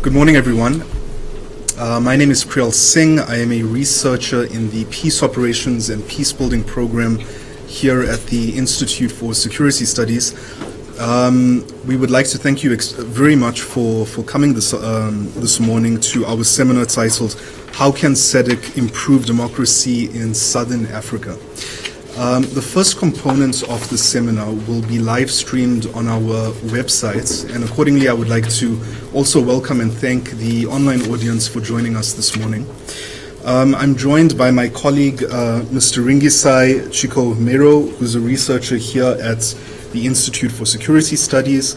Good morning, everyone. My name is Priyal Singh. I am a researcher in the Peace Operations and Peacebuilding program here at the Institute for Security Studies. We would like to thank you very much for coming this morning to our seminar titled How Can SADC Improve Democracy in Southern Africa? The first component of the seminar will be live streamed on our website, and accordingly I would like to also welcome and thank the online audience for joining us this morning. I'm joined by my colleague Mr. Ringisai Chikomero, who's a researcher here at the Institute for Security Studies.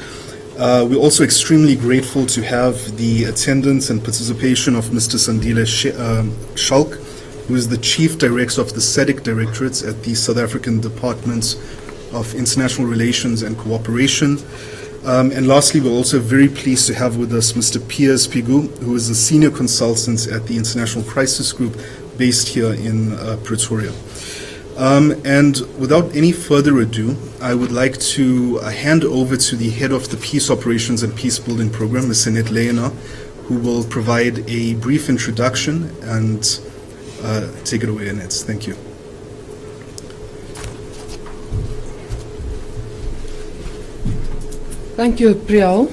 We're also extremely grateful to have the attendance and participation of Mr. Sandile Schalk, who is the Chief Director of the SADC Directorate at the South African Department of International Relations and Cooperation. And lastly, we're also very pleased to have with us Mr. Piers Pigu, who is a Senior Consultant at the International Crisis Group based here in Pretoria. And without any further ado, I would like to hand over to the Head of the Peace Operations and Peacebuilding Program, Ms. Annette Lehner, who will provide a brief introduction and take it away, Annette. Thank you. Thank you, Priyal.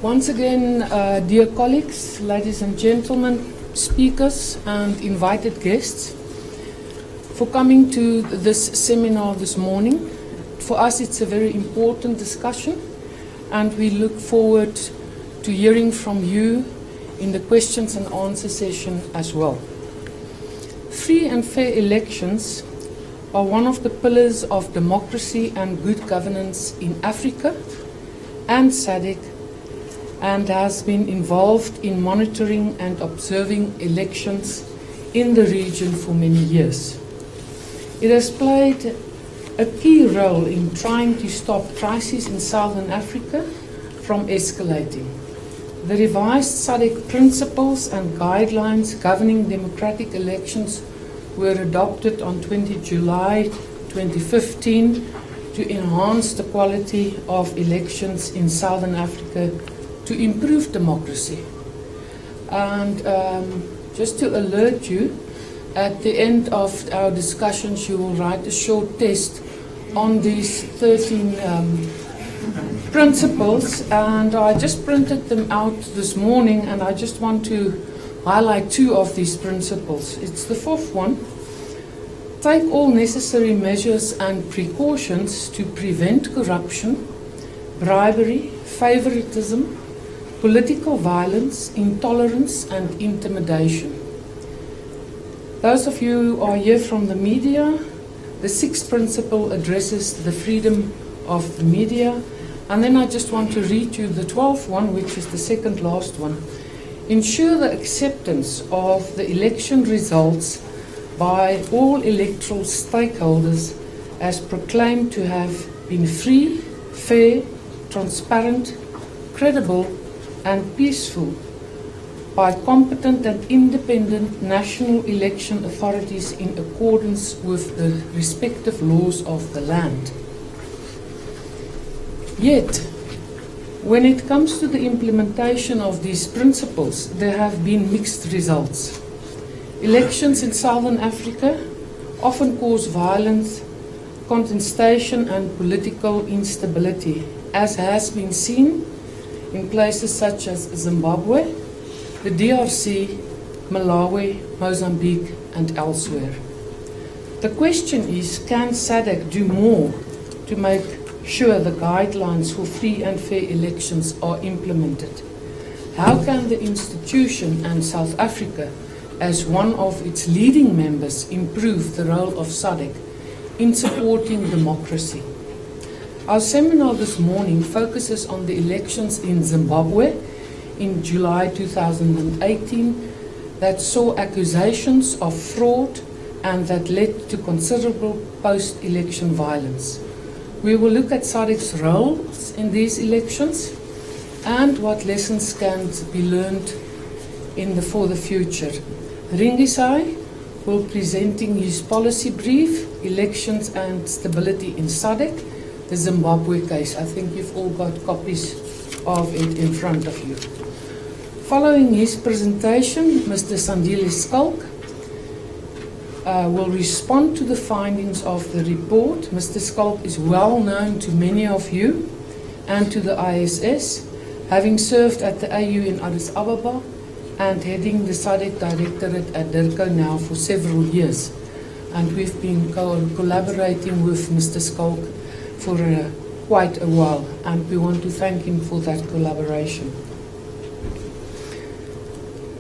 Once again, dear colleagues, ladies and gentlemen, speakers and invited guests, for coming to this seminar this morning. For us, it's a very important discussion, and we look forward to hearing from you in the questions and answer session as well. Free and fair elections are one of the pillars of democracy and good governance in Africa and SADC, and has been involved in monitoring and observing elections in the region for many years. It has played a key role in trying to stop crises in Southern Africa from escalating. The revised SADC principles and guidelines governing democratic elections were adopted on 20 July 2015 to enhance the quality of elections in Southern Africa to improve democracy. And just to alert you, at the end of our discussions you will write a short test on these 13 principles, and I just printed them out this morning, and I just want to highlight two of these principles. It's the fourth one: take all necessary measures and precautions to prevent corruption, bribery, favoritism, political violence, intolerance and intimidation. Those of you who are here from the media, the sixth principle addresses the freedom of the media. And then I just want to read you the 12th one, which is the second last one. Ensure the acceptance of the election results by all electoral stakeholders as proclaimed to have been free, fair, transparent, credible and peaceful by competent and independent national election authorities in accordance with the respective laws of the land. Yet, when it comes to the implementation of these principles, there have been mixed results. Elections in Southern Africa often cause violence, contestation and political instability, as has been seen in places such as Zimbabwe, the DRC, Malawi, Mozambique and elsewhere. The question is, can SADC do more to make sure the guidelines for free and fair elections are implemented? How can the institution and South Africa, as one of its leading members, improve the role of SADC in supporting democracy? Our seminar this morning focuses on the elections in Zimbabwe in July 2018 that saw accusations of fraud and that led to considerable post-election violence. We will look at SADC's roles in these elections and what lessons can be learned for the future. Ringisai will be presenting his policy brief, Elections and Stability in SADC, the Zimbabwe case. I think you've all got copies of it in front of you. Following his presentation, Mr. Sandile Skalk will respond to the findings of the report. Mr. Skalk is well known to many of you and to the ISS, having served at the AU in Addis Ababa and heading the SADC Directorate at DIRCO now for several years. And we've been collaborating with Mr. Skalk for quite a while, and we want to thank him for that collaboration.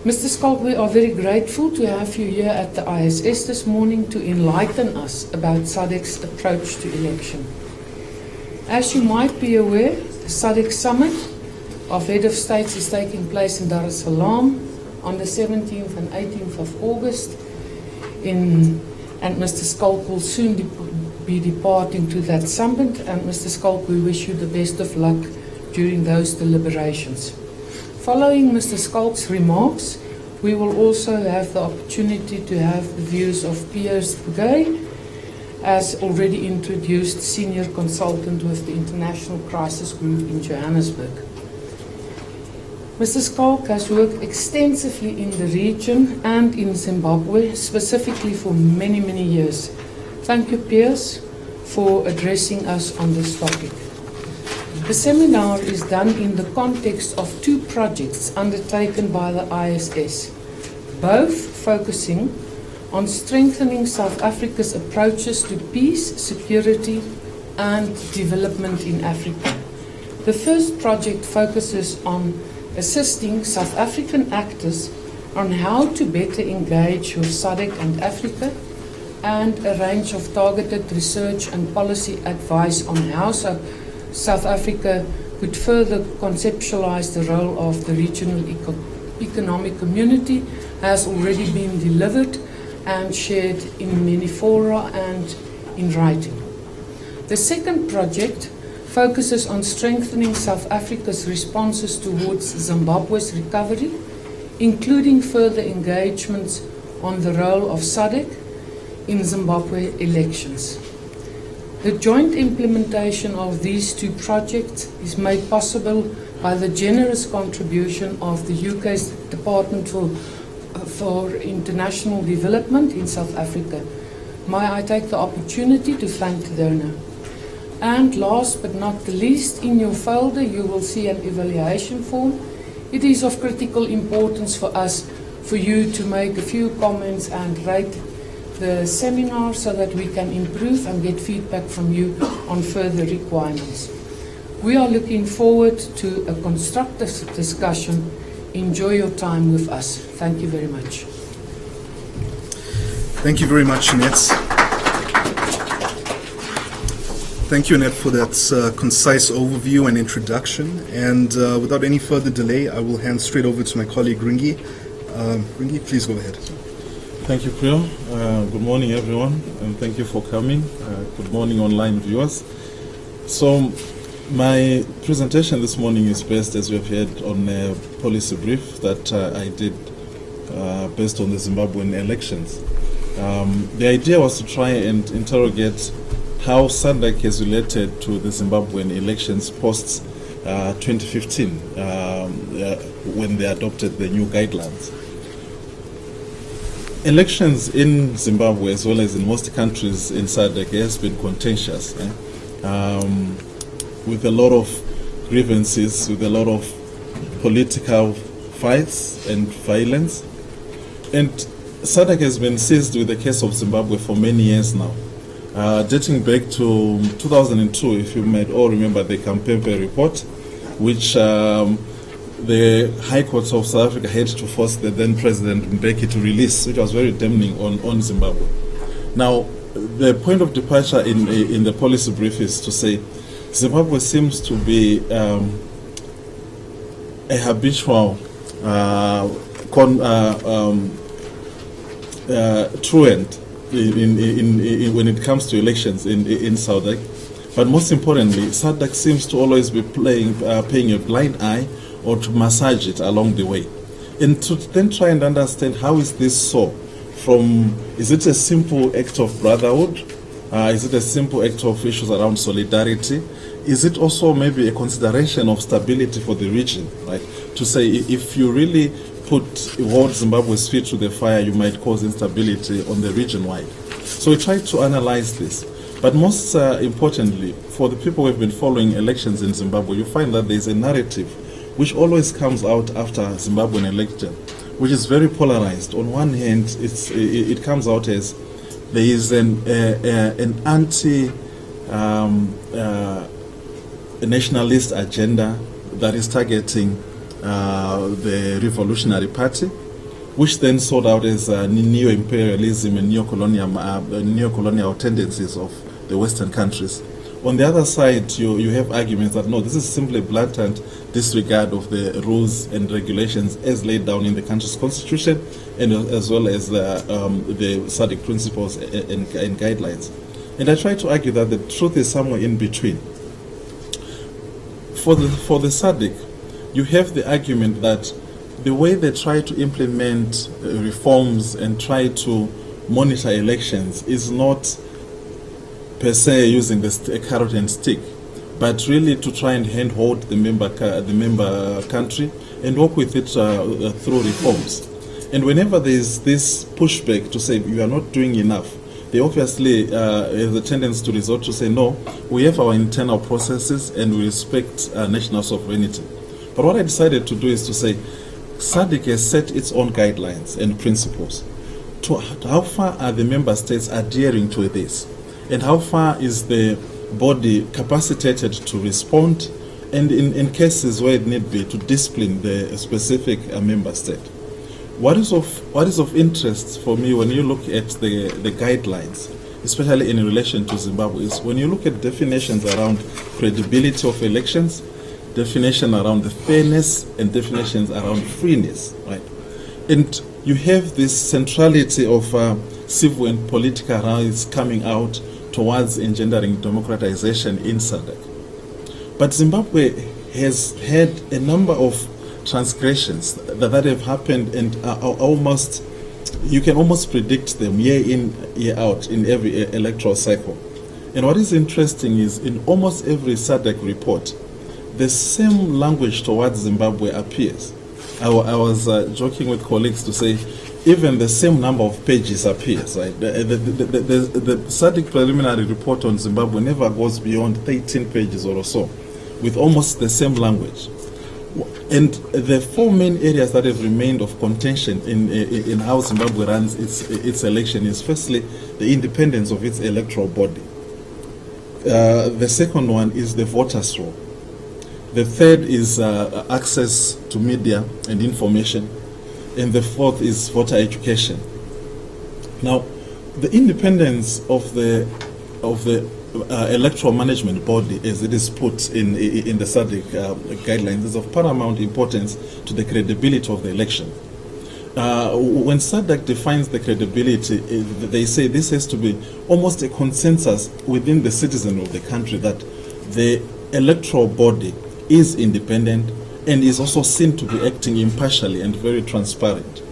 Mr. Skalk, we are very grateful to have you here at the ISS this morning to enlighten us about SADC's approach to election. As you might be aware, the SADC Summit of Head of States is taking place in Dar es Salaam on the 17th and 18th of August, and Mr. Skalk will soon be departing to that summit, and Mr. Skalk, we wish you the best of luck during those deliberations. Following Mr. Skalk's remarks, we will also have the opportunity to have the views of Piers Bugay, as already introduced, senior consultant with the International Crisis Group in Johannesburg. Mr. Skalk has worked extensively in the region and in Zimbabwe, specifically for many, many years. Thank you, Piers, for addressing us on this topic. The seminar is done in the context of two projects undertaken by the ISS, both focusing on strengthening South Africa's approaches to peace, security, and development in Africa. The first project focuses on assisting South African actors on how to better engage with SADC and Africa, and a range of targeted research and policy advice on how South Africa could further conceptualize the role of the regional economic community has already been delivered and shared in many fora and in writing. The second project focuses on strengthening South Africa's responses towards Zimbabwe's recovery, including further engagements on the role of SADC in Zimbabwe elections. The joint implementation of these two projects is made possible by the generous contribution of the UK's Department for International Development in South Africa. May I take the opportunity to thank the donor. And last but not the least, in your folder you will see an evaluation form. It is of critical importance for us, for you to make a few comments and rate the seminar so that we can improve and get feedback from you on further requirements. We are looking forward to a constructive discussion. Enjoy your time with us. Thank you very much. Thank you very much, Annette. Thank you, Annette, for that concise overview and introduction. And without any further delay, I will hand straight over to my colleague, Ringi. Ringi, please go ahead. Thank you, Priya. Good morning, everyone, and thank you for coming. Good morning, online viewers. So, my presentation this morning is based, as we have heard, on a policy brief that I did based on the Zimbabwean elections. The idea was to try and interrogate how SADC is related to the Zimbabwean elections post 2015, when they adopted the new guidelines. Elections in Zimbabwe, as well as in most countries in SADC, has been contentious, with a lot of grievances, with a lot of political fights and violence. And SADC has been seized with the case of Zimbabwe for many years now. Dating back to 2002, if you might all remember the Kampempe report, which the High Court of South Africa had to force the then President Mbeki to release, which was very damning on Zimbabwe. Now, the point of departure in the policy brief is to say Zimbabwe seems to be a habitual truant when it comes to elections in SADC. But most importantly, SADC seems to always be paying a blind eye or to massage it along the way. And to then try and understand how is this so? Is it a simple act of brotherhood, Is it a simple act of issues around solidarity? Is it also maybe a consideration of stability for the region, right? To say if you really hold Zimbabwe's feet to the fire, you might cause instability on the region-wide. So we tried to analyze this. But most importantly, for the people who have been following elections in Zimbabwe, you find that there's a narrative which always comes out after Zimbabwean election, which is very polarized. On one hand, it comes out as there is an anti-nationalist agenda that is targeting the Revolutionary Party, which then sold out as neo-imperialism and neo-colonial tendencies of the Western countries. On the other side, you have arguments that no, this is simply blatant disregard of the rules and regulations as laid down in the country's constitution, and as well as the SADC principles and guidelines. And I try to argue that the truth is somewhere in between. For the SADC, you have the argument that the way they try to implement reforms and try to monitor elections is not per se using the carrot and stick, but really to try and handhold the member country and work with it through reforms. And whenever there is this pushback to say you are not doing enough, they obviously have a tendency to resort to say no, we have our internal processes and we respect national sovereignty. But what I decided to do is to say SADC has set its own guidelines and principles. To how far are the member states adhering to this? And how far is the body capacitated to respond, and in cases where it need be, to discipline the specific member state? What is of interest for me when you look at the guidelines, especially in relation to Zimbabwe, is when you look at definitions around credibility of elections, definition around the fairness, and definitions around freeness, right? And you have this centrality of civil and political rights coming out towards engendering democratization in SADC. But Zimbabwe has had a number of transgressions that have happened, and you can almost predict them year in, year out in every electoral cycle. And what is interesting is in almost every SADC report, the same language towards Zimbabwe appears. I was joking with colleagues to say even the same number of pages appears. Right? The SADC preliminary report on Zimbabwe never goes beyond 13 pages or so, with almost the same language. And the four main areas that have remained of contention in how Zimbabwe runs its election is firstly the independence of its electoral body. The second one is the voters' roll. The third is access to media and information. And the fourth is voter education. Now, the independence of the electoral management body, as it is put in the SADC guidelines, is of paramount importance to the credibility of the election. When SADC defines the credibility, they say this has to be almost a consensus within the citizen of the country that the electoral body is independent and is also seen to be acting impartially and very transparent.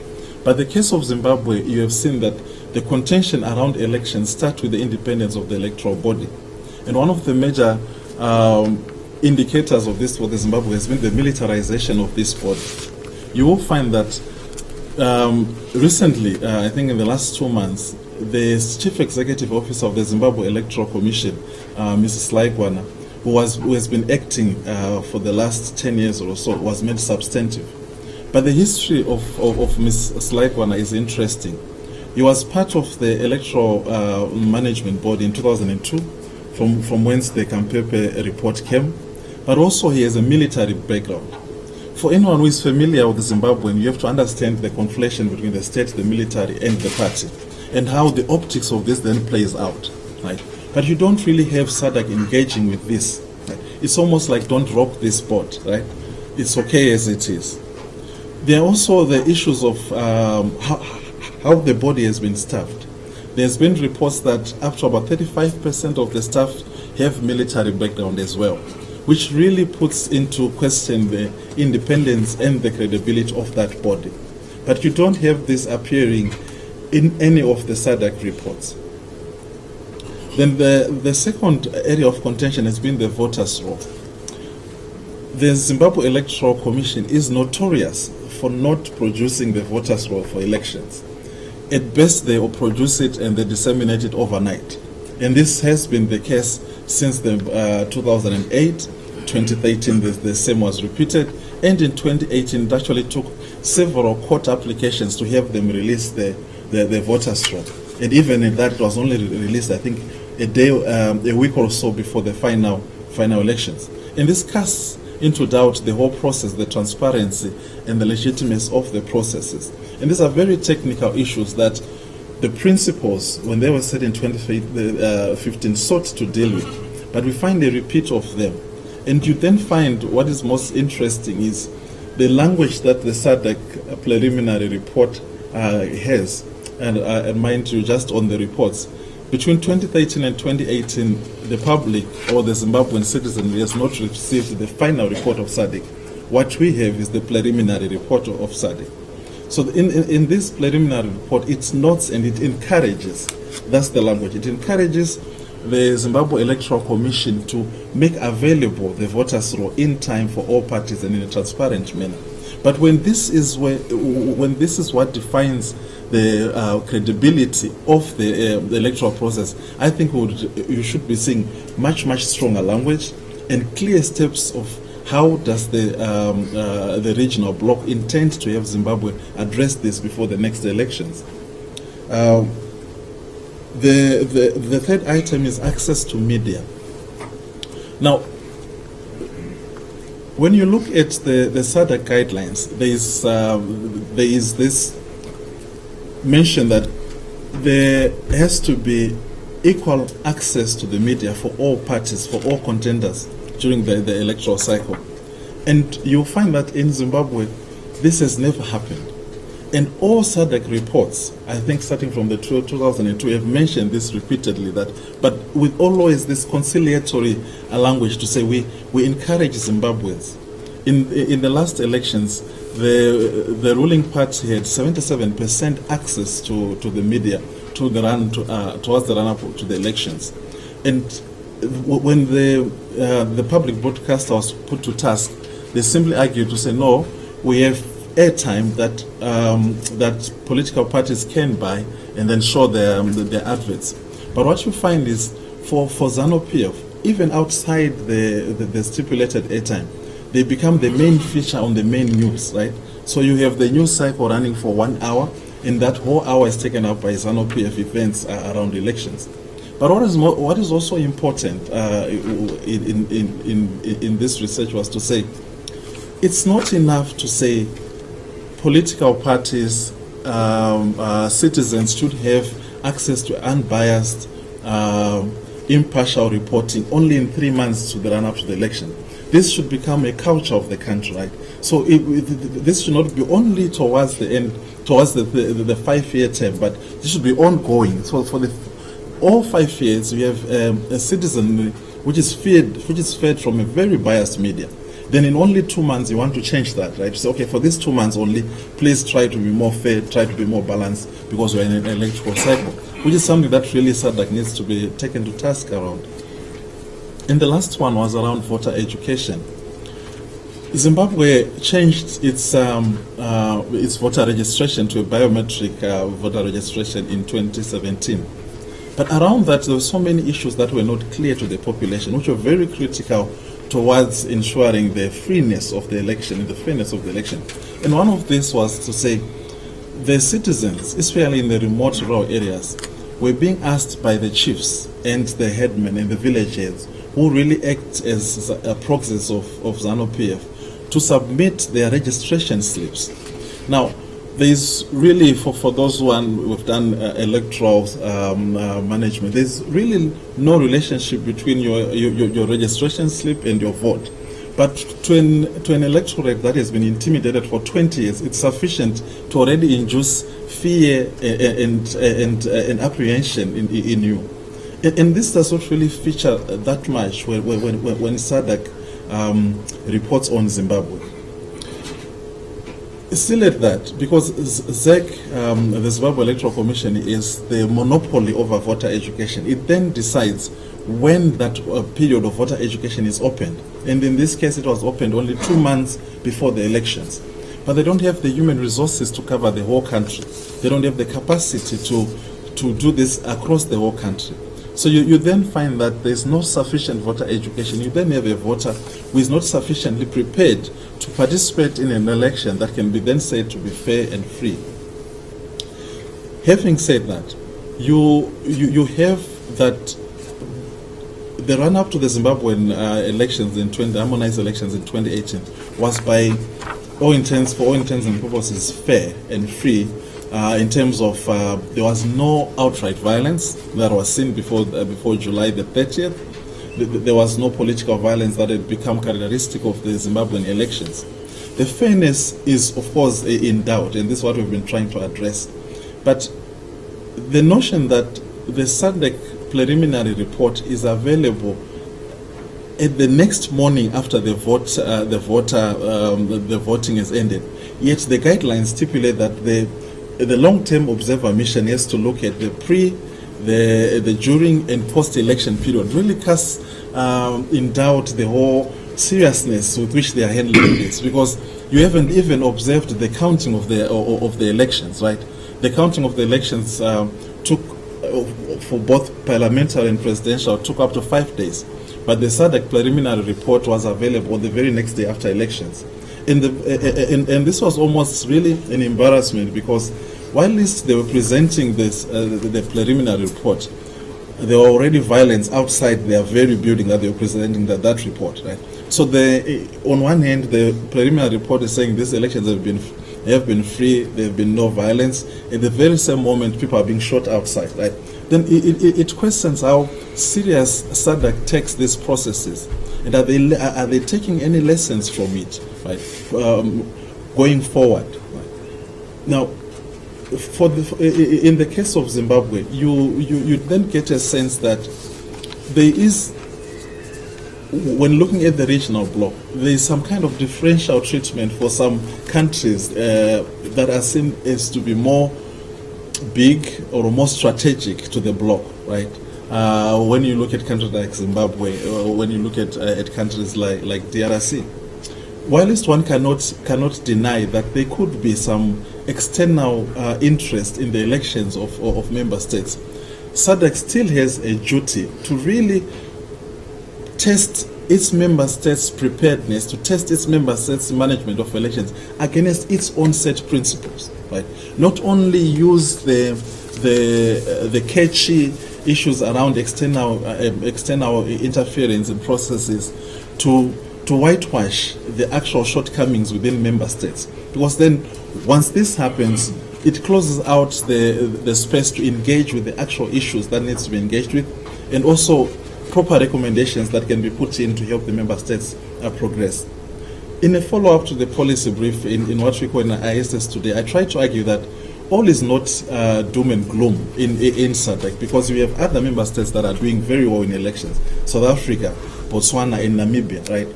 But the case of Zimbabwe, you have seen that the contention around elections starts with the independence of the electoral body. And one of the major indicators of this for the Zimbabwe has been the militarization of this body. You will find that recently, I think in the last 2 months, the Chief Executive Officer of the Zimbabwe Electoral Commission, Mrs. Laikwana, who has been acting for the last 10 years or so, was made substantive. But the history of Ms. Laikwana is interesting. He was part of the electoral management board in 2002, from whence the Kampepe report came, but also he has a military background. For anyone who is familiar with Zimbabwean, you have to understand the conflation between the state, the military, and the party, and how the optics of this then plays out, right? But you don't really have SADC engaging with this. Right? It's almost like don't rock this boat, right? It's okay as it is. There are also the issues of how the body has been staffed. There's been reports that up to about 35% of the staff have military background as well, which really puts into question the independence and the credibility of that body. But you don't have this appearing in any of the SADC reports. Then the second area of contention has been the voters' roll. The Zimbabwe Electoral Commission is notorious for not producing the voters' roll for elections. At best, they will produce it and they disseminate it overnight. And this has been the case since the 2008, 2013, the same was repeated. And in 2018, it actually took several court applications to have them release the voters' roll. And even in that, it was only released, I think, a week or so before the final elections. And this casts into doubt the whole process, the transparency and the legitimacy of the processes. And these are very technical issues that the principles, when they were set in 2015, sought to deal with. But we find a repeat of them. And you then find what is most interesting is the language that the SADC preliminary report has. And mind you, just on the reports, between 2013 and 2018, the public or the Zimbabwean citizenry has not received the final report of SADC. What we have is the preliminary report of SADC. So in this preliminary report, it notes and it encourages, that's the language, it encourages the Zimbabwe Electoral Commission to make available the voters' roll in time for all parties and in a transparent manner. But when this is what defines the credibility of the electoral process, I think you should be seeing much stronger language and clear steps of how does the regional bloc intend to have Zimbabwe address this before the next elections. The third item is access to media. Now, when you look at the SADC guidelines, there is this mention that there has to be equal access to the media for all parties, for all contenders during the electoral cycle. And you'll find that in Zimbabwe, this has never happened. And all SADC reports, I think starting from the 2002, have mentioned this repeatedly, but with always this conciliatory language to say we encourage Zimbabweans. In the last elections, the ruling party had 77% access to the media towards the run-up to the elections. And when the public broadcaster was put to task, they simply argued to say, no, we have airtime that political parties can buy and then show their adverts. But what you find is for ZANU-PF, even outside the stipulated airtime, they become the main feature on the main news, right? So you have the news cycle running for 1 hour, and that whole hour is taken up by ZANU-PF events around elections. But what is also important in this research was to say, it's not enough to say political parties, citizens should have access to unbiased, impartial reporting only in 3 months to the run-up to the election. This should become a culture of the country, right? So this should not be only towards the end, towards the 5-year term, but this should be ongoing. So for all 5 years, we have a citizenry which is fed from a very biased media. Then in only 2 months, you want to change that, right? So, okay, for these 2 months only, please try to be more fair, try to be more balanced, because we're in an electoral cycle, which is something that really SADC needs to be taken to task around. And the last one was around voter education. Zimbabwe changed its voter registration to a biometric voter registration in 2017. But around that, there were so many issues that were not clear to the population, which were very critical towards ensuring the freeness of the election and the fairness of the election. And one of these was to say the citizens, especially in the remote rural areas, were being asked by the chiefs and the headmen and the villagers who really act as proxies of ZANU-PF to submit their registration slips. Now, there's really, for those who've done electoral management, there's really no relationship between your registration slip and your vote. But to an electorate that has been intimidated for 20 years, it's sufficient to already induce fear and apprehension in you. And this does not really feature that much when SADC reports on Zimbabwe. Still at that, because ZEC, the Zimbabwe Electoral Commission, is the monopoly over voter education. It then decides when that period of voter education is opened. And in this case, it was opened only 2 months before the elections. But they don't have the human resources to cover the whole country. They don't have the capacity to do this across the whole country. So you then find that there's not sufficient voter education. You then have a voter who is not sufficiently prepared to participate in an election that can be then said to be fair and free. Having said that, you have that the run-up to the Zimbabwean elections harmonized elections in 2018 was by for all intents and purposes fair and free. In terms of there was no outright violence that was seen before July the 30th. There was no political violence that had become characteristic of the Zimbabwean elections. The fairness is, of course, in doubt, and this is what we've been trying to address. But the notion that the SADC preliminary report is available at the next morning after the voting has ended, yet the guidelines stipulate that the long-term observer mission has to look at the during and post-election period, really casts in doubt the whole seriousness with which they are handling this, because you haven't even observed the counting of the elections, right? The counting of the elections took for both parliamentary and presidential took up to 5 days, but the SADC preliminary report was available the very next day after elections. And this was almost really an embarrassment, because while they were presenting this the preliminary report, there were already violence outside their very building that they were presenting that report, right? So on one hand, the preliminary report is saying these elections have been free, there have been no violence. At the very same moment, people are being shot outside, right? Then it questions how serious SADC takes these processes, and are they taking any lessons from it, right? Going forward, right? Now, in the case of Zimbabwe, you then get a sense that there is, when looking at the regional bloc, there is some kind of differential treatment for some countries that are seen as to be more big or more strategic to the bloc, right? When you look at countries like Zimbabwe, or when you look at countries like DRC, whilst one cannot deny that there could be some external interest in the elections of member states, SADC still has a duty to really test its member states' preparedness, to test its member states' management of elections against its own set principles, right? Not only use the catchy issues around external interference in processes to whitewash the actual shortcomings within member states, because then once this happens, it closes out the space to engage with the actual issues that needs to be engaged with, and also proper recommendations that can be put in to help the member states progress. In a follow-up to the policy brief in what we call in ISS today, I try to argue that all is not doom and gloom in SADC, because we have other member states that are doing very well in elections. South Africa, Botswana, and Namibia, right?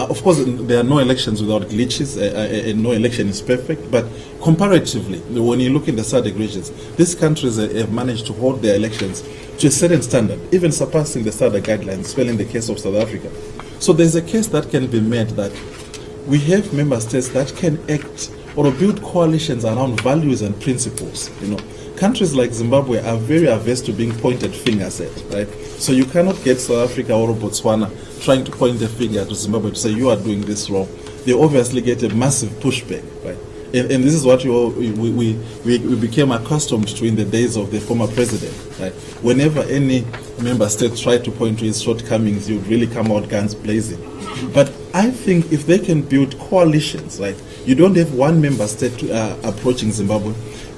Of course, there are no elections without glitches, and no election is perfect, but comparatively, when you look in the SADC regions, these countries have managed to hold their elections to a certain standard, even surpassing the SADC guidelines, especially in the case of South Africa. So there's a case that can be made that we have member states that can act or build coalitions around values and principles. You know, countries like Zimbabwe are very averse to being pointed fingers at, right? So you cannot get South Africa or Botswana trying to point a finger to Zimbabwe to say you are doing this wrong. They obviously get a massive pushback, right? And this is what we became accustomed to in the days of the former president, right? Whenever any member state tried to point to his shortcomings, you would really come out guns blazing. But I think if they can build coalitions, right? You don't have one member state approaching Zimbabwe,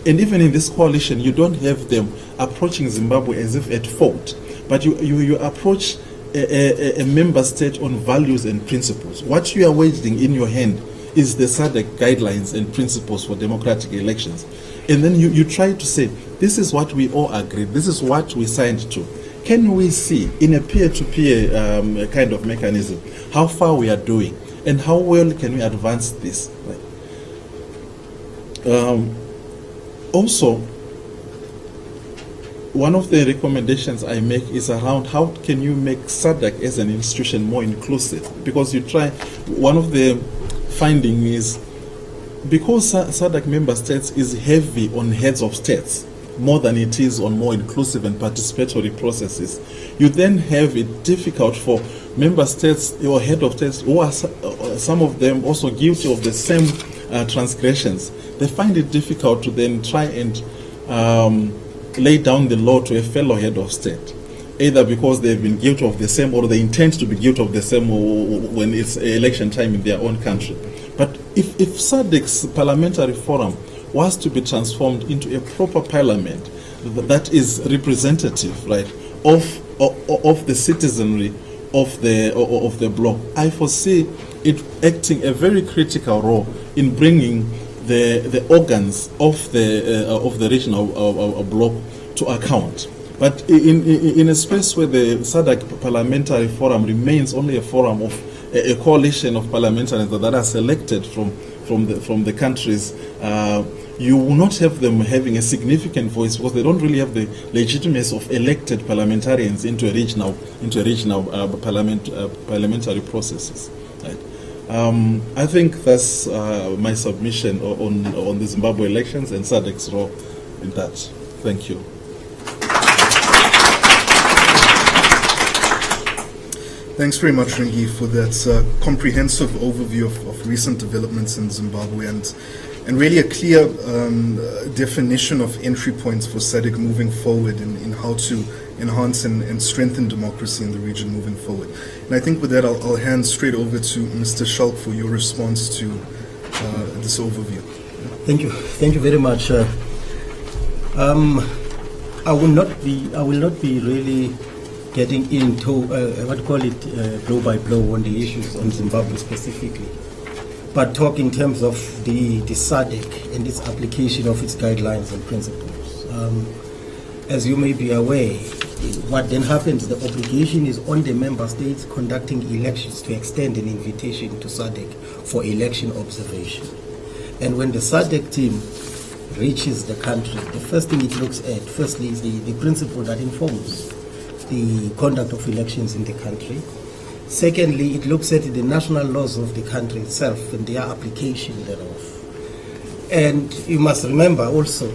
and even in this coalition, you don't have them approaching Zimbabwe as if at fault, but you approach a member state on values and principles. What you are waging in your hand is the SADC guidelines and principles for democratic elections. And then you try to say, this is what we all agreed, this is what we signed to. Can we see in a peer-to-peer kind of mechanism how far we are doing and how well can we advance this? Right? Also, one of the recommendations I make is around how can you make SADC as an institution more inclusive? Because one of the findings is because SADC member states is heavy on heads of states more than it is on more inclusive and participatory processes, you then have it difficult for member states or head of states who are some of them also guilty of the same transgressions. They find it difficult to then try and lay down the law to a fellow head of state, either because they've been guilty of the same or they intend to be guilty of the same when it's election time in their own country. But if SADC's parliamentary forum was to be transformed into a proper parliament that is representative, right, of the citizenry of the bloc, I foresee it acting a very critical role in bringing the organs of the regional bloc to account. But in a space where the SADC Parliamentary Forum remains only a forum of a coalition of parliamentarians that are selected from the countries, you will not have them having a significant voice because they don't really have the legitimacy of elected parliamentarians into a regional parliamentary processes. Right? I think that's my submission on the Zimbabwe elections and SADC's role in that. Thank you. Thanks very much, Ringi, for that comprehensive overview of recent developments in Zimbabwe and really a clear definition of entry points for SADC moving forward in how to enhance and strengthen democracy in the region moving forward. And I think with that, I'll hand straight over to Mr. Schalk for your response to this overview. Thank you very much. I will not be really getting into blow by blow on the issues on Zimbabwe specifically, but talk in terms of the SADC and its application of its guidelines and principles. As you may be aware, what then happens, the obligation is on the member states conducting elections to extend an invitation to SADC for election observation. And when the SADC team reaches the country, the first thing it looks at, firstly, is the principle that informs the conduct of elections in the country. Secondly, it looks at the national laws of the country itself and their application thereof. And you must remember also,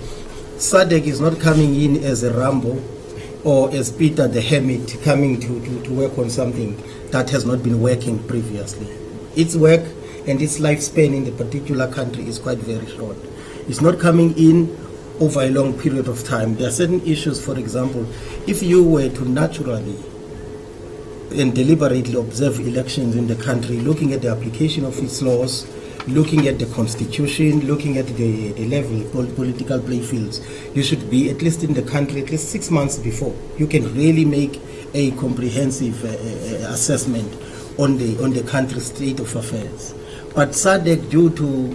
SADC is not coming in as a Rambo or as Peter the Hermit coming to work on something that has not been working previously. Its work and its lifespan in the particular country is quite very short. It's not coming in over a long period of time. There are certain issues, for example, if you were to naturally and deliberately observe elections in the country, looking at the application of its laws, looking at the constitution, looking at the level political play fields, you should be at least in the country at least 6 months before. You can really make a comprehensive assessment on the country's state of affairs. But SADC, due to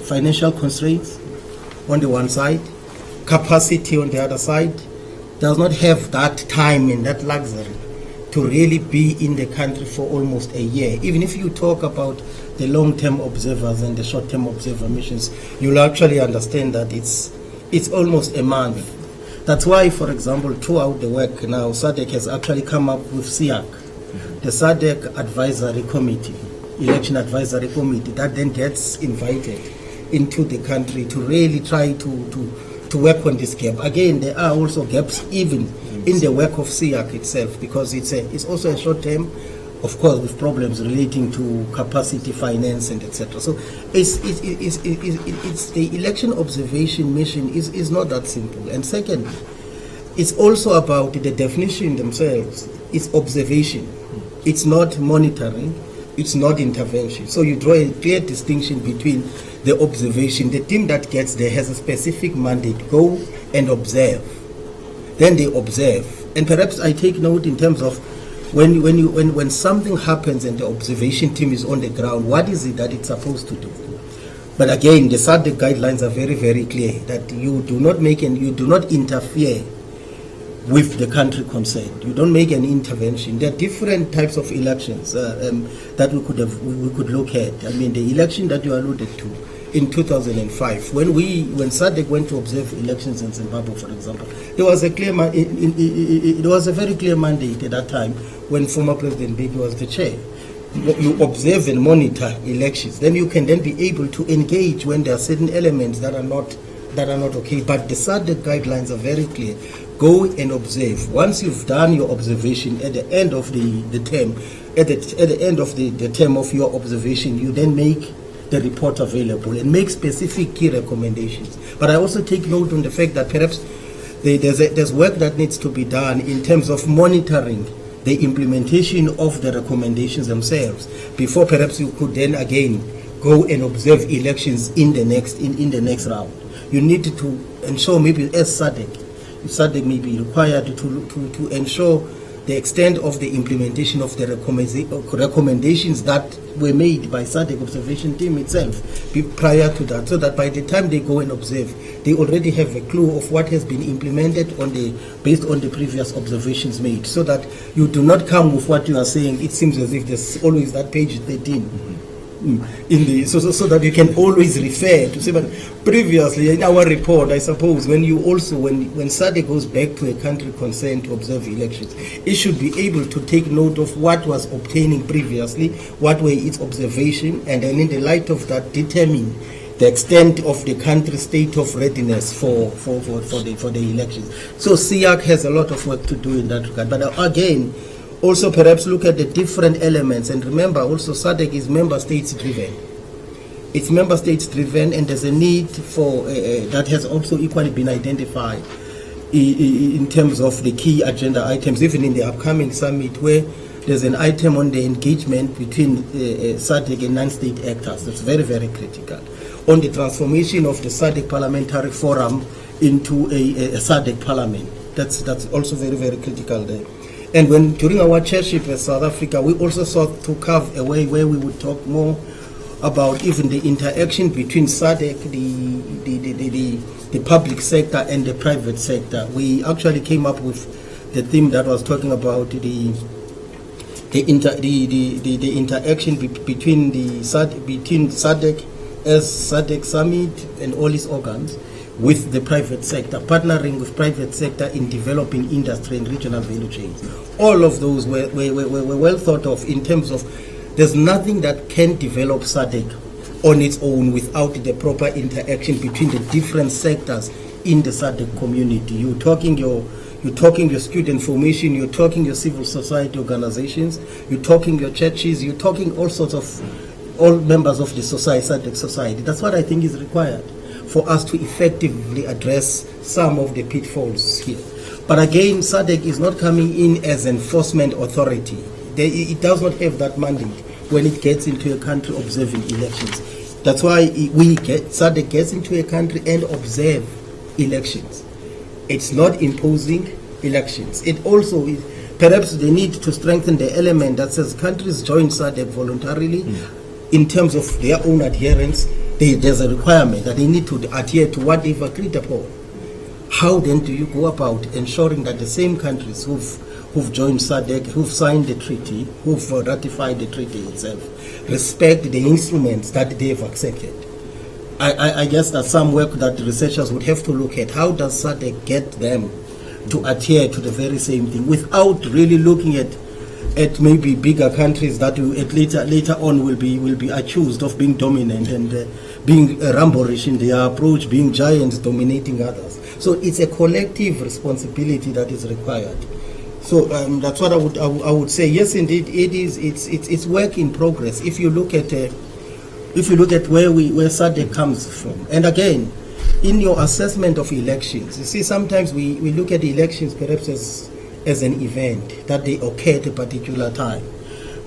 financial constraints on the one side, capacity on the other side, does not have that time and that luxury to really be in the country for almost a year. Even if you talk about the long-term observers and the short-term observer missions, you'll actually understand that it's almost a month. That's why, for example, throughout the work now, SADC has actually come up with SIAC, the SADC Advisory Committee, Election Advisory Committee, that then gets invited into the country to really try to work on this gap. Again, there are also gaps even in the work of SIAC itself, because it's also a short term, of course, with problems relating to capacity, finance, and etc. So it's the election observation mission is not that simple. And second, it's also about the definition themselves. It's observation. It's not monitoring. It's not intervention. So you draw a clear distinction between the observation. The team that gets there has a specific mandate. Go and observe. Then they observe. And perhaps I take note in terms of when something happens and the observation team is on the ground, what is it that it's supposed to do? But again, the SADC guidelines are very, very clear that you do not interfere with the country concerned. You don't make an intervention. There are different types of elections that we could look at. I mean, the election that you alluded to in 2005, when SADC went to observe elections in Zimbabwe, for example, there was a clear it was a very clear mandate at that time when former President Mbeki was the chair. You observe and monitor elections, then you can then be able to engage when there are certain elements that are not okay. But the SADC guidelines are very clear. Go and observe. Once you've done your observation at the end of the term, at the end of the term of your observation, you then make the report available and make specific key recommendations. But I also take note on the fact that perhaps there's work that needs to be done in terms of monitoring the implementation of the recommendations themselves before perhaps you could then again go and observe elections in the next round. You need to ensure, maybe as SADC may be required to ensure the extent of the implementation of the recommendations that were made by SADC observation team itself prior to that, so that by the time they go and observe, they already have a clue of what has been implemented based on the previous observations made, so that you do not come with what you are saying. It seems as if there's always that page 13. So that you can always refer to say, but previously in our report, I suppose, when SADC goes back to a country concerned to observe elections, it should be able to take note of what was obtaining previously, what were its observation, and then in the light of that, determine the extent of the country's state of readiness for the elections. So SIAC has a lot of work to do in that regard. But again, also perhaps look at the different elements, and remember also SADC is member states driven. It's member states driven, and there's a need for that has also equally been identified in terms of the key agenda items, even in the upcoming summit, where there's an item on the engagement between SADC and non-state actors. That's very, very critical. On the transformation of the SADC Parliamentary Forum into a SADC Parliament, that's also very, very critical there. And during our chairship in South Africa, we also sought to carve a way where we would talk more about even the interaction between SADC, the public sector, and the private sector. We actually came up with the theme that was talking about the interaction between SADC as SADC Summit and all its organs, with the private sector, partnering with private sector in developing industry and regional value chains. All of those were well thought of in terms of there's nothing that can develop SADC on its own without the proper interaction between the different sectors in the SADC community. You're talking your student formation, you're talking your civil society organizations, you're talking your churches, you're talking all members of the SADC society. That's what I think is required for us to effectively address some of the pitfalls here. But again, SADC is not coming in as enforcement authority. It does not have that mandate when it gets into a country observing elections. That's why SADC gets into a country and observe elections. It's not imposing elections. It also is, perhaps they need to strengthen the element that says countries join SADC voluntarily in terms of their own adherence. There's a requirement that they need to adhere to what they've agreed upon. How then do you go about ensuring that the same countries who've joined SADC, who've signed the treaty, who've ratified the treaty itself, respect the instruments that they've accepted? I guess that's some work that researchers would have to look at. How does SADC get them to adhere to the very same thing without really looking at maybe bigger countries that later on will be accused of being dominant and being rambolish in their approach, being giants dominating others. So it's a collective responsibility that is required. So that's what I would say. Yes, indeed, it's work in progress. If you look at where SADC comes from, and again, in your assessment of elections, you see sometimes we look at elections perhaps as an event that they occur at a particular time.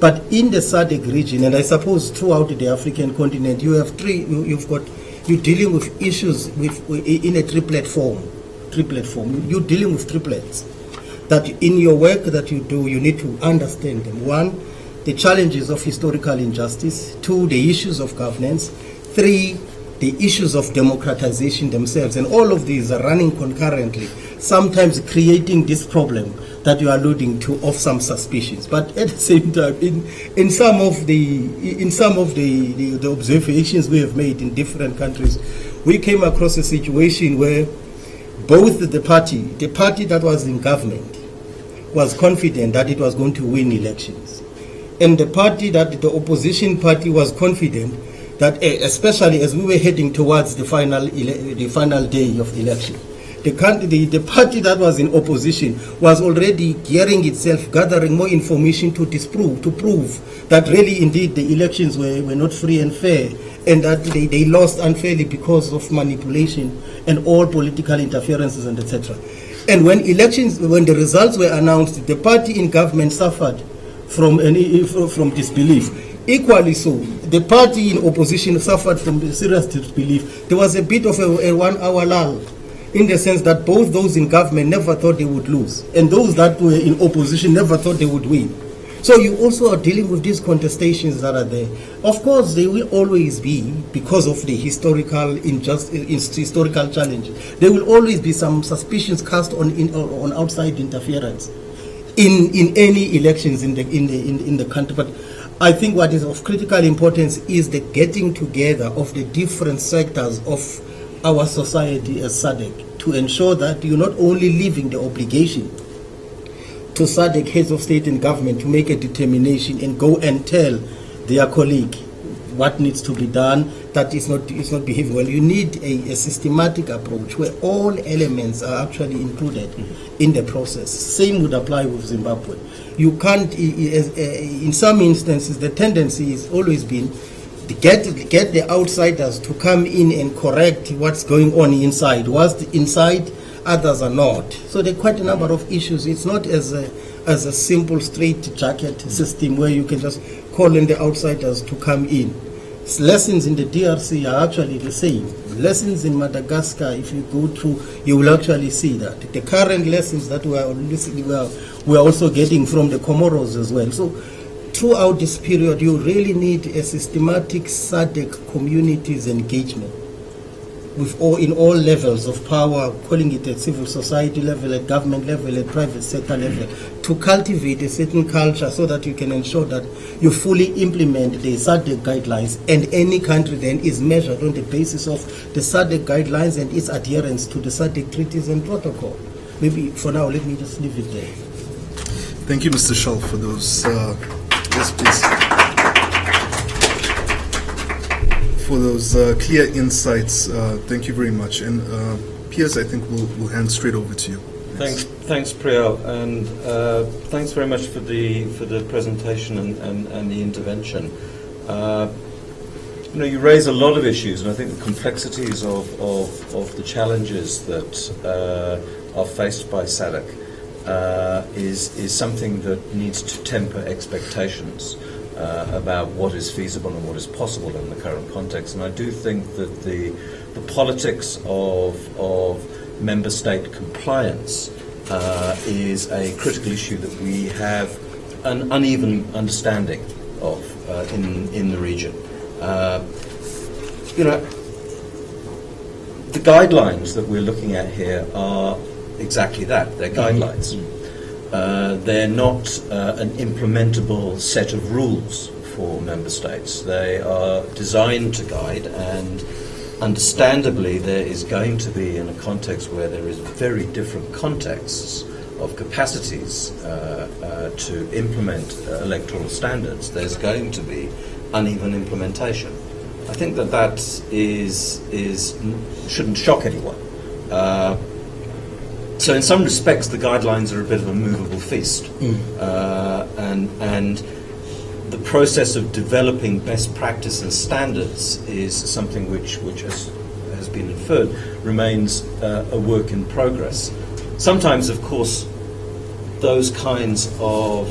But in the SADC region, and I suppose throughout the African continent, you're dealing with issues in a triplet form. You're dealing with triplets. That in your work that you do, you need to understand them. 1, the challenges of historical injustice. 2, the issues of governance. 3, the issues of democratization themselves. And all of these are running concurrently, sometimes creating this problem that you are alluding to of some suspicions. But at the same time, in some of the observations we have made in different countries, we came across a situation where both the party that was in government was confident that it was going to win elections, and the opposition party was confident that, especially as we were heading towards the final day of election, the party that was in opposition was already gearing itself, gathering more information to prove that really indeed the elections were not free and fair, and that they lost unfairly because of manipulation and all political interferences and etc. And when the results were announced, the party in government suffered from disbelief. Equally so, the party in opposition suffered from serious disbelief. There was a bit of a 1 hour lull, in the sense that both those in government never thought they would lose, and those that were in opposition never thought they would win. So you also are dealing with these contestations that are there. Of course, they will always be, because of the historical challenges. There will always be some suspicions cast on outside interference in any elections in the country. But I think what is of critical importance is the getting together of the different sectors of our society as SADC to ensure that you're not only leaving the obligation to SADC heads of state and government to make a determination and go and tell their colleague what needs to be done, that is not behaving well. You need a systematic approach where all elements are actually included in the process. Same would apply with Zimbabwe. You can't, in some instances, the tendency has always been to get the outsiders to come in and correct what's going on inside. Whilst inside, others are not. So there are quite a number of issues. It's not as a simple straight jacket system where you can just call in the outsiders to come in. Lessons in the DRC are actually the same. Lessons in Madagascar, if you go through, you will actually see that. The current lessons that we are also getting from the Comoros as well. So throughout this period, you really need a systematic SADC communities engagement in all levels of power, calling it at civil society level, at government level, at private sector level, to cultivate a certain culture so that you can ensure that you fully implement the SADC guidelines, and any country then is measured on the basis of the SADC guidelines and its adherence to the SADC treaties and protocol. Maybe for now, let me just leave it there. Thank you, Mr. Schell, for those. Yes, please. For those clear insights, thank you very much. And Piers, I think we'll hand straight over to you. Thanks, Priyal, and thanks very much for the presentation and the intervention. You raise a lot of issues, and I think the complexities of the challenges that are faced by SADC is something that needs to temper expectations about what is feasible and what is possible in the current context. And I do think that the politics of member state compliance is a critical issue that we have an uneven understanding of in the region. The guidelines that we're looking at here are exactly that. They're guidelines. They're not an implementable set of rules for member states. They are designed to guide, and understandably there is going to be, in a context where there is very different contexts of capacities to implement electoral standards, there's going to be uneven implementation. I think that shouldn't shock anyone. So in some respects, the guidelines are a bit of a movable feast, and the process of developing best practice and standards is something which has been inferred, remains a work in progress. Sometimes, of course, those kinds of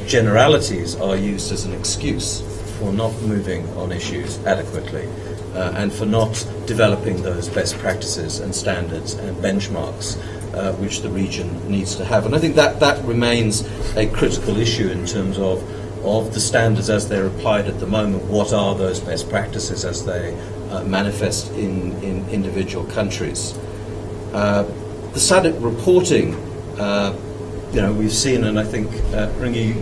generalities are used as an excuse for not moving on issues adequately. And for not developing those best practices and standards and benchmarks which the region needs to have. And I think that remains a critical issue in terms of the standards as they're applied at the moment. What are those best practices as they manifest in individual countries? The SADC reporting we've seen, and I think, Ringi,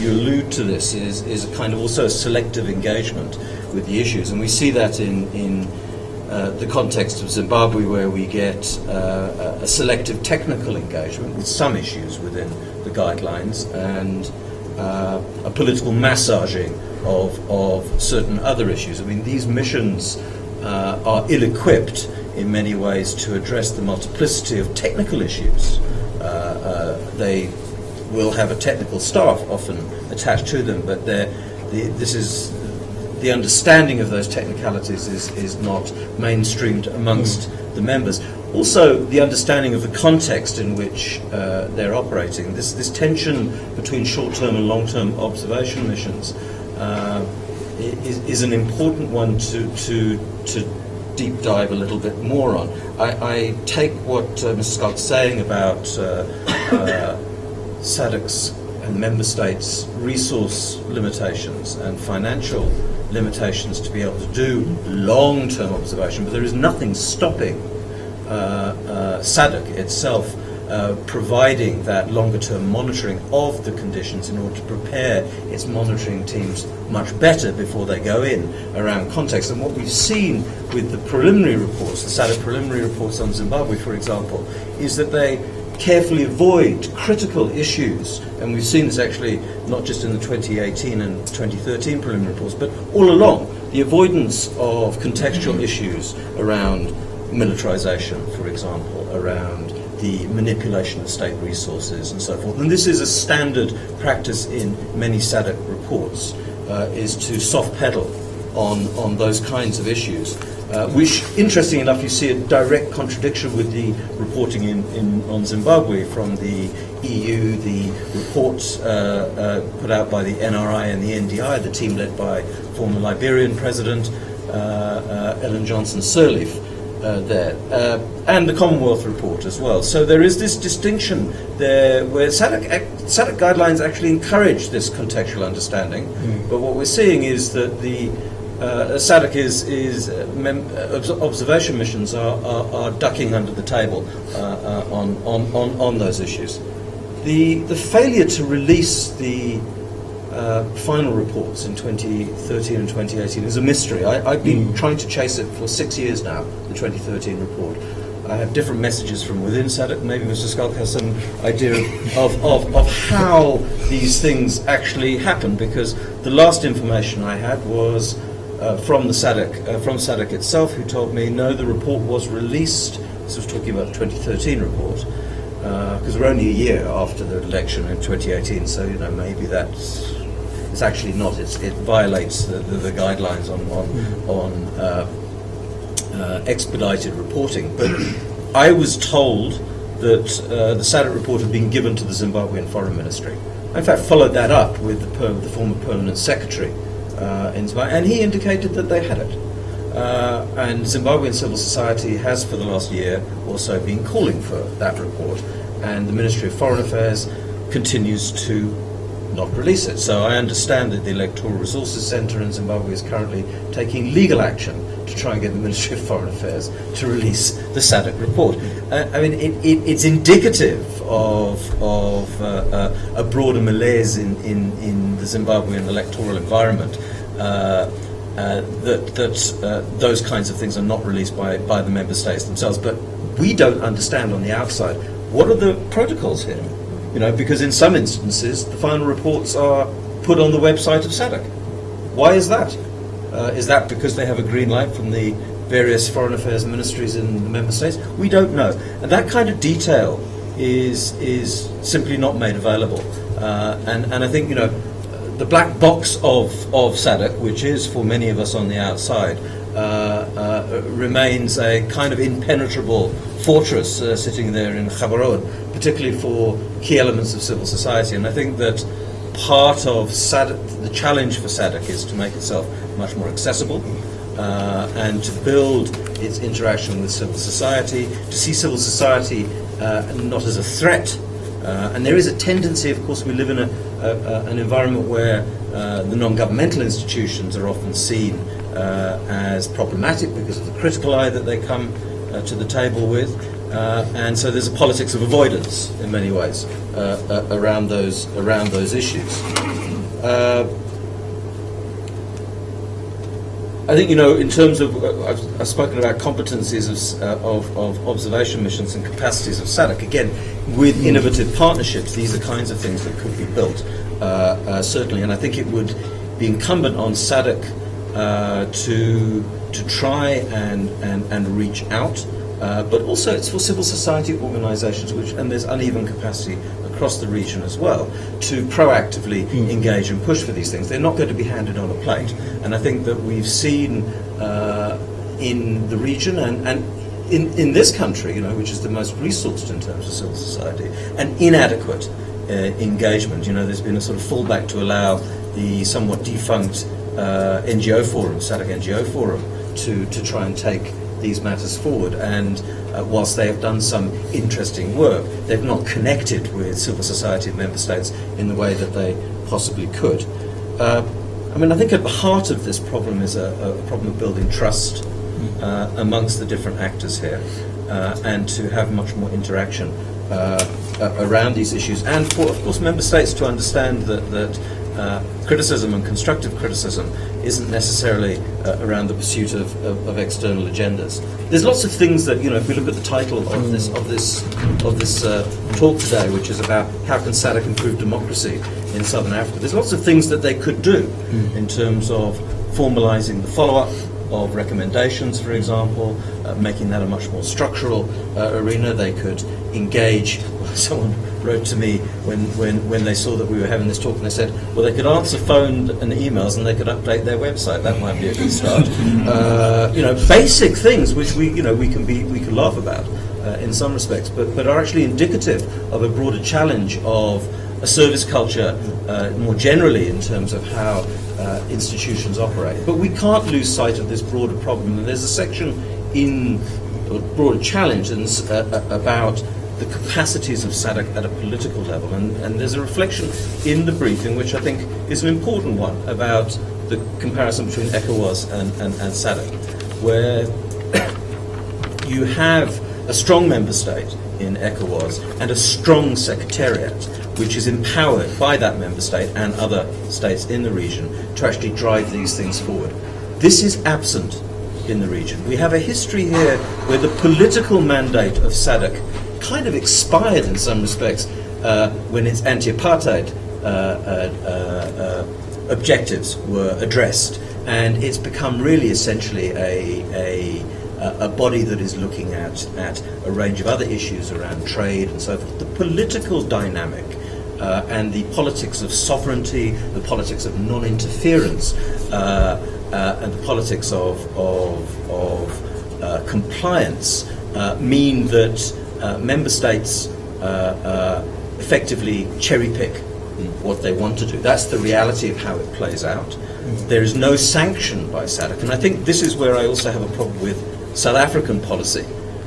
you allude to this, is a kind of also a selective engagement with the issues. And we see that in the context of Zimbabwe, where we get a selective technical engagement with some issues within the guidelines, and a political massaging of certain other issues. I mean, these missions are ill-equipped in many ways to address the multiplicity of technical issues. They will have a technical staff often attached to them, but the understanding of those technicalities is not mainstreamed amongst the members. Also, the understanding of the context in which they're operating. This tension between short-term and long-term observation missions is an important one to deep dive a little bit more on. I take what Mr. Scott's saying about SADC's and member states' resource limitations and financial limitations to be able to do long-term observation, but there is nothing stopping SADC itself providing that longer-term monitoring of the conditions in order to prepare its monitoring teams much better before they go in around context. And what we've seen with the preliminary reports, the SADC preliminary reports on Zimbabwe, for example, is that they carefully avoid critical issues, and we've seen this actually not just in the 2018 and 2013 preliminary reports, but all along, the avoidance of contextual issues around militarization, for example, around the manipulation of state resources and so forth. And this is a standard practice in many SADC reports, is to soft pedal on those kinds of issues, which, interesting enough, you see a direct contradiction with the reporting on Zimbabwe from the EU, the reports put out by the NRI and the NDI, the team led by former Liberian President Ellen Johnson Sirleaf, there, and the Commonwealth report as well. So there is this distinction there where SADC guidelines actually encourage this contextual understanding, but what we're seeing is that the SADC observation missions are ducking under the table on those issues. The failure to release the final reports in 2013 and 2018 is a mystery. I've been trying to chase it for 6 years now, the 2013 report. I have different messages from within SADC. Maybe Mr. Scott has some idea of how these things actually happen, because the last information I had was from SADC itself, who told me, no, the report was released. This was talking about the 2013 report, because we're only a year after the election in 2018, so maybe it's actually not. It violates the guidelines on expedited reporting. But I was told that the SADC report had been given to the Zimbabwean Foreign Ministry. I, in fact, followed that up with the former permanent secretary in Zimbabwe, and he indicated that they had it. And Zimbabwean civil society has, for the last year or so, been calling for that report, and the Ministry of Foreign Affairs continues to not release it. So I understand that the Electoral Resources Centre in Zimbabwe is currently taking legal action to try and get the Ministry of Foreign Affairs to release the SADC report. I mean, it's indicative of a broader malaise in the Zimbabwean electoral environment, that those kinds of things are not released by the member states themselves. But we don't understand on the outside, what are the protocols here? Because in some instances, the final reports are put on the website of SADC. Why is that? Is that because they have a green light from the various foreign affairs ministries in the member states? We don't know. And that kind of detail is simply not made available. And I think, the black box of SADC, which is for many of us on the outside, remains a kind of impenetrable fortress sitting there in Gaborone, particularly for key elements of civil society. And I think that part of SADC, the challenge for SADC, is to make itself much more accessible and to build its interaction with civil society, to see civil society not as a threat. And there is a tendency, of course, we live in an environment where the non-governmental institutions are often seen as problematic because of the critical eye that they come to the table with. And so there's a politics of avoidance in many ways around those issues. I think, in terms of, I've spoken about competencies of observation missions and capacities of SADC. Again, with innovative partnerships, these are kinds of things that could be built, certainly. And I think it would be incumbent on SADC to try and reach out. But also it's for civil society organisations, and there's uneven capacity across the region as well, to proactively engage and push for these things. They're not going to be handed on a plate. And I think that we've seen in the region and in this country, which is the most resourced in terms of civil society, an inadequate engagement. There's been a sort of fallback to allow the somewhat defunct NGO forum, SADC NGO forum, to try and take these matters forward, and whilst they have done some interesting work, they've not connected with civil society and member states in the way that they possibly could. I think at the heart of this problem is a problem of building trust amongst the different actors here, and to have much more interaction around these issues, and for, of course, member states to understand that criticism and constructive criticism isn't necessarily around the pursuit of external agendas. There's lots of things that, if we look at the title of this talk today, which is about how can SADC improve democracy in Southern Africa, there's lots of things that they could do in terms of formalising the follow-up of recommendations, for example, making that a much more structural arena. They could engage. Someone wrote to me when they saw that we were having this talk, and they said, well, they could answer phone and emails, and they could update their website. That might be a good start. Basic things which we can laugh about in some respects, but are actually indicative of a broader challenge of a service culture more generally in terms of how institutions operate. But we can't lose sight of this broader problem, and there's a section in a broader challenge about the capacities of SADC at a political level, and there's a reflection in the briefing which I think is an important one about the comparison between ECOWAS and SADC, where you have a strong member state in ECOWAS and a strong secretariat which is empowered by that member state and other states in the region to actually drive these things forward. This is absent in the region. We have a history here where the political mandate of SADC kind of expired in some respects when its anti-apartheid objectives were addressed, and it's become really essentially a body that is looking at a range of other issues around trade and so forth. The political dynamic and the politics of sovereignty, the politics of non-interference, and the politics of compliance mean that member states effectively cherry-pick what they want to do. That's the reality of how it plays out. There is no sanction by SADC, and I think this is where I also have a problem with South African policy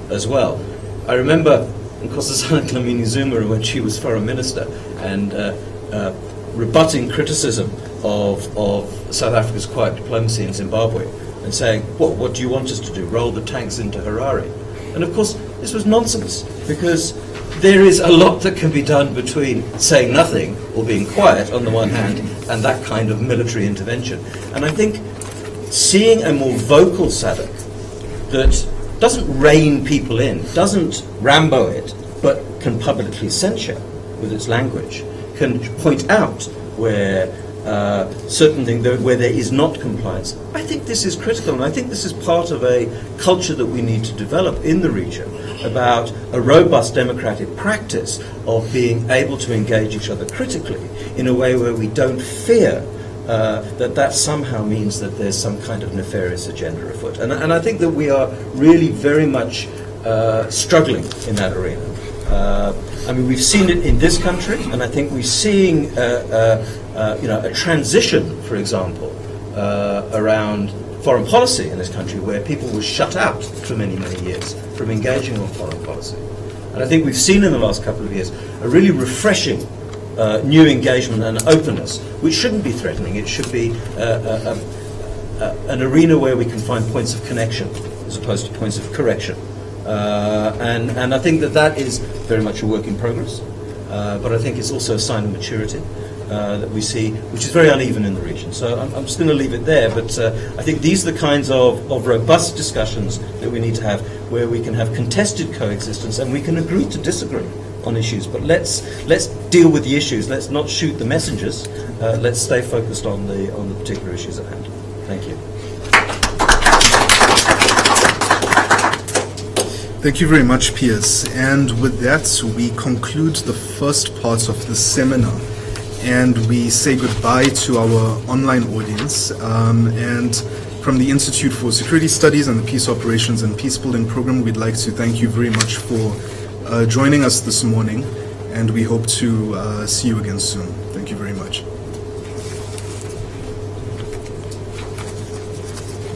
as well. I remember Nkosazana Dlamini Zuma when she was foreign minister and rebutting criticism of South Africa's quiet diplomacy in Zimbabwe and saying, what do you want us to do, roll the tanks into Harare? And of course, this was nonsense, because there is a lot that can be done between saying nothing or being quiet on the one hand and that kind of military intervention. And I think seeing a more vocal SADC that doesn't rein people in, doesn't Rambo it, but can publicly censure with its language, can point out where certain things, where there is not compliance. I think this is critical, and I think this is part of a culture that we need to develop in the region about a robust democratic practice of being able to engage each other critically in a way where we don't fear that somehow means that there's some kind of nefarious agenda afoot. And I think that we are really very much struggling in that arena. I mean, we've seen it in this country, and I think we're seeing a transition, for example, around foreign policy in this country, where people were shut out for many, many years from engaging on foreign policy. And I think we've seen in the last couple of years a really refreshing new engagement and openness, which shouldn't be threatening. It should be an arena where we can find points of connection as opposed to points of correction And I think that is very much a work in progress, but I think it's also a sign of maturity that we see, which is very uneven in the region. So I'm just going to leave it there, but I think these are the kinds of robust discussions that we need to have, where we can have contested coexistence and we can agree to disagree on issues. But let's deal with the issues. Let's not shoot the messengers. Let's stay focused on the particular issues at hand. Thank you. Thank you very much, Piers. And with that, we conclude the first part of the seminar. And we say goodbye to our online audience. And from the Institute for Security Studies and the Peace Operations and Peacebuilding Program, we'd like to thank you very much for joining us this morning. And we hope to see you again soon.